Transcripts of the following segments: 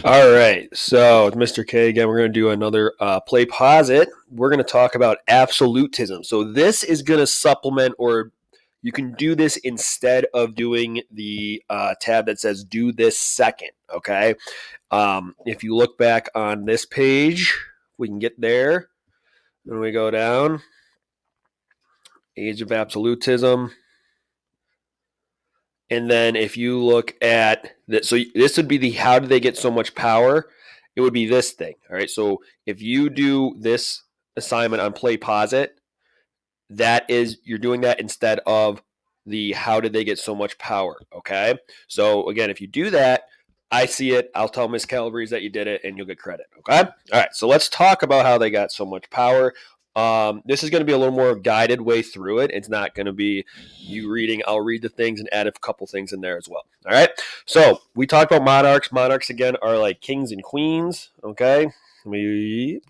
All right, so with Mr. K again, we're going to do another play posit. We're going to talk about absolutism. So this is going to supplement, or you can do this instead of doing the tab that says "do this second." Okay, if you look back on this page, we can get there. When we go down, Age of Absolutism. And then if you look at that, so this would be the how do they get so much power? It would be this thing. All right. So if you do this assignment on play posit, that is you're doing that instead of the how did they get so much power. Okay. So again, if you do that, I see it. I'll tell Miss Calabrese that you did it and you'll get credit. Okay. All right. So let's talk about how they got so much power. This is going to be a little more guided way through it. It's not going to be you reading. I'll read the things and add a couple things in there as well. All right. So we talked about monarchs. Monarchs, again, are like kings and queens. Okay. We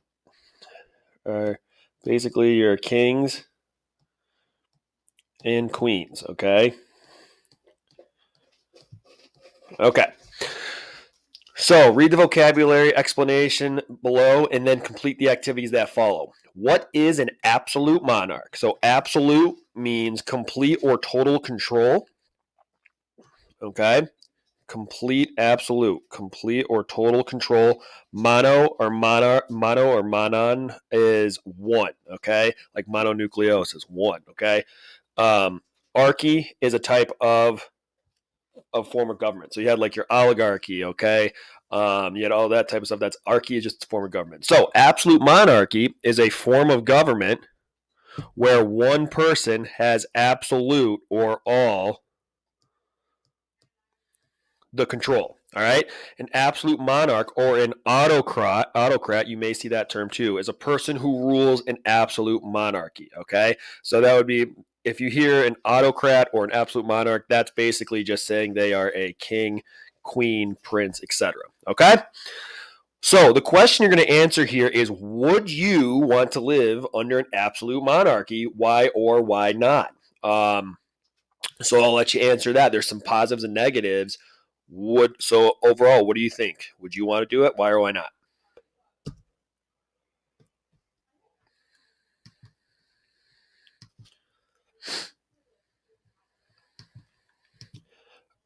are basically your kings and queens. Okay. Okay. So read the vocabulary explanation below and then complete the activities that follow. What is an absolute monarch? So absolute means complete or total control. Okay. Complete, absolute, complete or total control. Mono or monon is one. Okay. Like mononucleosis is one. Okay. Archy is a type of form of government. So you had like your oligarchy, okay? You had all that type of stuff. That's archy is just a form of government. So absolute monarchy is a form of government where one person has absolute or all the control. All right. An absolute monarch or an autocrat, you may see that term too, is a person who rules an absolute monarchy. Okay. So that would be if you hear an autocrat or an absolute monarch, that's basically just saying they are a king, queen, prince, etc. Okay. So the question you're going to answer here is would you want to live under an absolute monarchy? Why or why not? So I'll let you answer that. There's some positives and negatives. So overall, what do you think? Would you want to do it? Why or why not?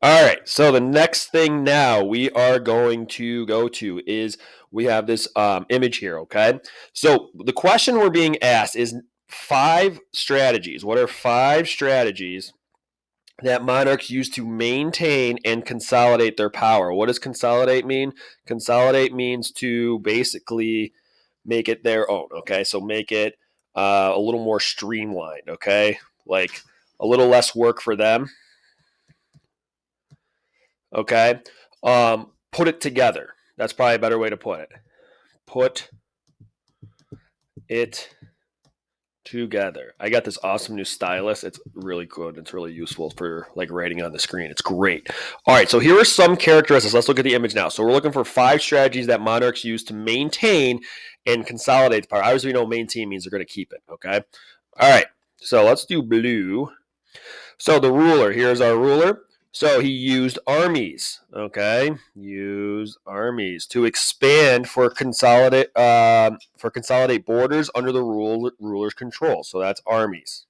All right. So the next thing now we are going to go to is we have this image here. Okay. So the question we're being asked is 5 strategies. What are 5 strategies that monarchs use to maintain and consolidate their power? What does consolidate mean? Consolidate means to basically make it their own. Okay, so make it a little more streamlined. Okay, like a little less work for them. Okay, put it together. That's probably a better way to put it. Put it together. I got this awesome new stylus. It's really good. It's really useful for like writing on the screen. It's great. All right, so here are some characteristics. Let's look at the image now. So we're looking for 5 strategies that monarchs use to maintain and consolidate power. Obviously, we know maintain means they're going to keep it. Okay. All right. So let's do blue. So the ruler. Here's our ruler. So he used armies, okay? Used armies to expand for consolidate borders under the ruler's control. So that's armies.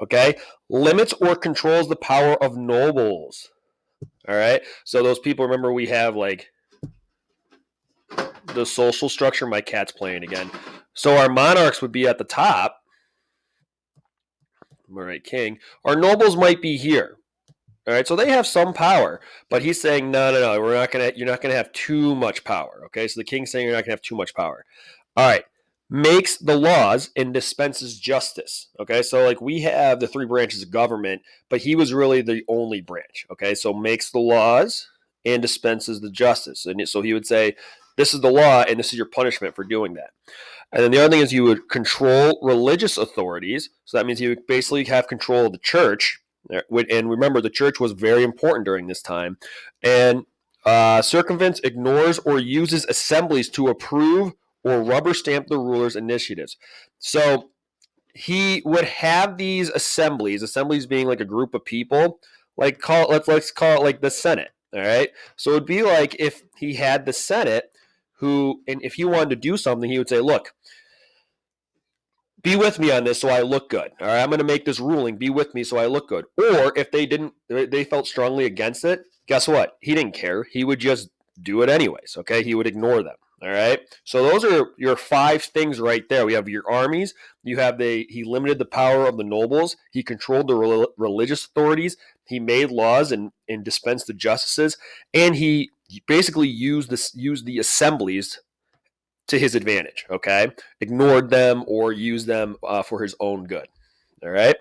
Okay? Limits or controls the power of nobles. All right? So those people, remember we have like the social structure. My cat's playing again. So our monarchs would be at the top. All right, king. Our nobles might be here. All right, so they have some power, but he's saying no. You're not gonna have too much power. Okay, so the king's saying you're not gonna have too much power. All right, makes the laws and dispenses justice. Okay, so like we have the 3 branches of government, but he was really the only branch. Okay, so makes the laws and dispenses the justice, and so he would say, this is the law, and this is your punishment for doing that. And then the other thing is you would control religious authorities. So that means you would basically have control of the church. And remember, the church was very important during this time. And circumvents, ignores, or uses assemblies to approve or rubber stamp the ruler's initiatives. So he would have these assemblies being like a group of people, like let's call it like the Senate. All right. So it'd be like if he had the Senate who, and if he wanted to do something, he would say, look, be with me on this so I look good. All right, I'm going to make this ruling. Be with me so I look good. Or if they didn't, they felt strongly against it. Guess what? He didn't care. He would just do it anyways. Okay, he would ignore them. All right. So those are your 5 things right there. We have your armies. You have he limited the power of the nobles. He controlled the religious authorities. He made laws and dispensed the justices, and he basically used the assemblies to his advantage. Okay, ignored them or used them for his own good. All right.